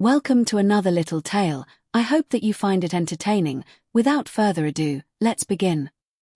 Welcome to another little tale. I hope that you find it entertaining. Without further ado, let's begin.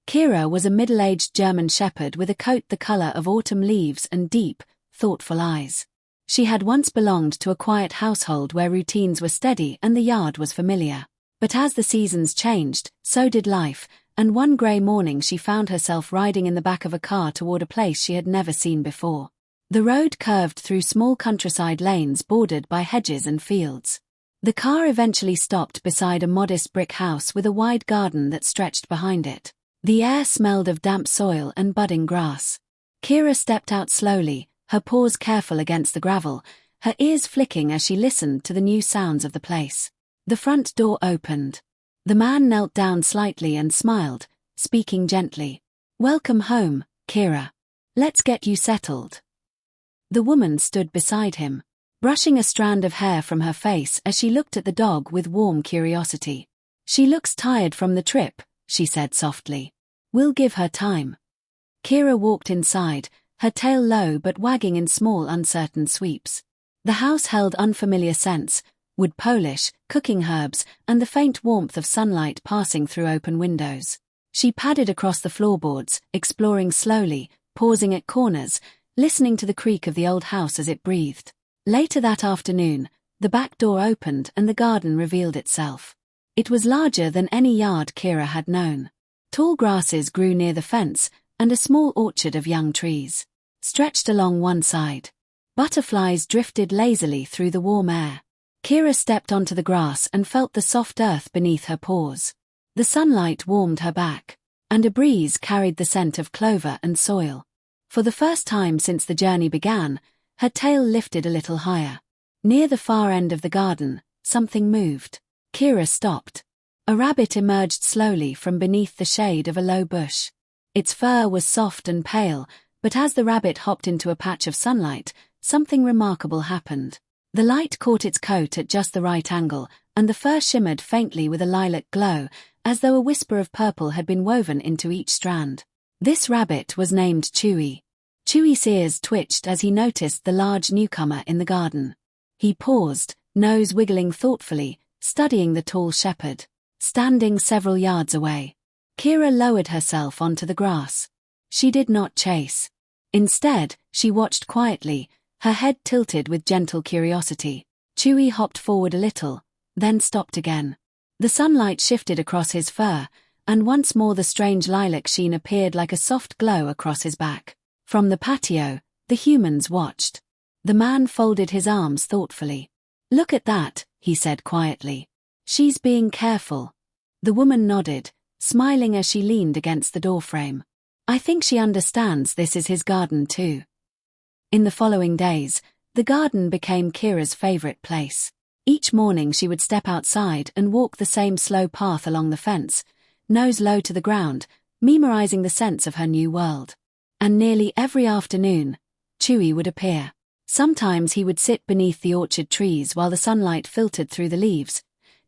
Keira was a middle-aged German shepherd with a coat the color of autumn leaves and deep, thoughtful eyes. She had once belonged to a quiet household where routines were steady and the yard was familiar. But as the seasons changed, so did life, and one grey morning she found herself riding in the back of a car toward a place she had never seen before. The road curved through small countryside lanes bordered by hedges and fields. The car eventually stopped beside a modest brick house with a wide garden that stretched behind it. The air smelled of damp soil and budding grass. Keira stepped out slowly, her paws careful against the gravel, her ears flicking as she listened to the new sounds of the place. The front door opened. The man knelt down slightly and smiled, speaking gently. "Welcome home, Keira. Let's get you settled." The woman stood beside him, brushing a strand of hair from her face as she looked at the dog with warm curiosity. "She looks tired from the trip," she said softly. "We'll give her time." Keira walked inside, her tail low but wagging in small uncertain sweeps. The house held unfamiliar scents, wood polish, cooking herbs, and the faint warmth of sunlight passing through open windows. She padded across the floorboards, exploring slowly, pausing at corners, listening to the creak of the old house as it breathed. Later that afternoon, the back door opened and the garden revealed itself. It was larger than any yard Keira had known. Tall grasses grew near the fence, and a small orchard of young trees stretched along one side. Butterflies drifted lazily through the warm air. Keira stepped onto the grass and felt the soft earth beneath her paws. The sunlight warmed her back, and a breeze carried the scent of clover and soil. For the first time since the journey began, her tail lifted a little higher. Near the far end of the garden, something moved. Keira stopped. A rabbit emerged slowly from beneath the shade of a low bush. Its fur was soft and pale, but as the rabbit hopped into a patch of sunlight, something remarkable happened. The light caught its coat at just the right angle, and the fur shimmered faintly with a lilac glow, as though a whisper of purple had been woven into each strand. This rabbit was named Chewy. Chewy's ears twitched as he noticed the large newcomer in the garden. He paused, nose wiggling thoughtfully, studying the tall shepherd. Standing several yards away, Keira lowered herself onto the grass. She did not chase. Instead, she watched quietly, her head tilted with gentle curiosity. Chewy hopped forward a little, then stopped again. The sunlight shifted across his fur, and once more the strange lilac sheen appeared like a soft glow across his back. From the patio, the humans watched. The man folded his arms thoughtfully. "Look at that," he said quietly. "She's being careful." The woman nodded, smiling as she leaned against the doorframe. "I think she understands this is his garden too." In the following days, the garden became Keira's favorite place. Each morning she would step outside and walk the same slow path along the fence, nose low to the ground, memorizing the scents of her new world. And nearly every afternoon, Chewy would appear. Sometimes he would sit beneath the orchard trees while the sunlight filtered through the leaves,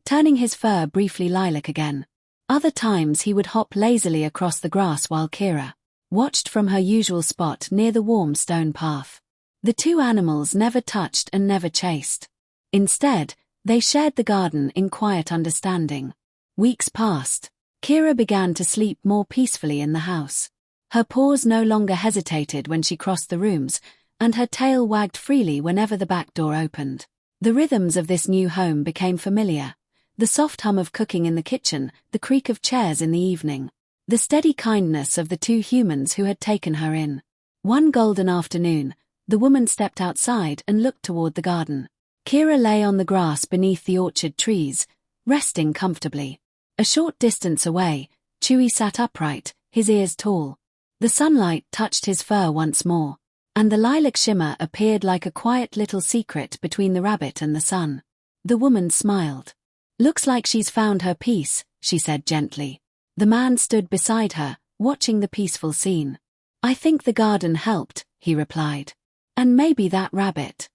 turning his fur briefly lilac again. Other times he would hop lazily across the grass while Keira watched from her usual spot near the warm stone path. The two animals never touched and never chased. Instead, they shared the garden in quiet understanding. Weeks passed. Keira began to sleep more peacefully in the house. Her paws no longer hesitated when she crossed the rooms, and her tail wagged freely whenever the back door opened. The rhythms of this new home became familiar. The soft hum of cooking in the kitchen, the creak of chairs in the evening. The steady kindness of the two humans who had taken her in. One golden afternoon, the woman stepped outside and looked toward the garden. Keira lay on the grass beneath the orchard trees, resting comfortably. A short distance away, Chewy sat upright, his ears tall. The sunlight touched his fur once more, and the lilac shimmer appeared like a quiet little secret between the rabbit and the sun. The woman smiled. "Looks like she's found her peace," she said gently. The man stood beside her, watching the peaceful scene. "I think the garden helped," he replied. "And maybe that rabbit."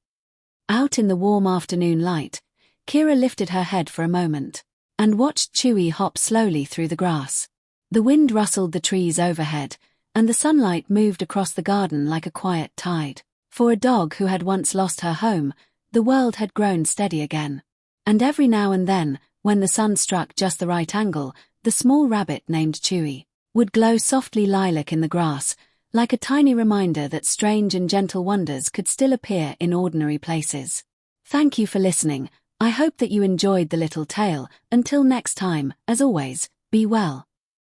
Out in the warm afternoon light, Keira lifted her head for a moment, and watched Chewy hop slowly through the grass. The wind rustled the trees overhead, and the sunlight moved across the garden like a quiet tide. For a dog who had once lost her home, the world had grown steady again. And every now and then, when the sun struck just the right angle, the small rabbit named Chewy would glow softly lilac in the grass, like a tiny reminder that strange and gentle wonders could still appear in ordinary places. Thank you for listening. I hope that you enjoyed the little tale. Until next time, as always, be well.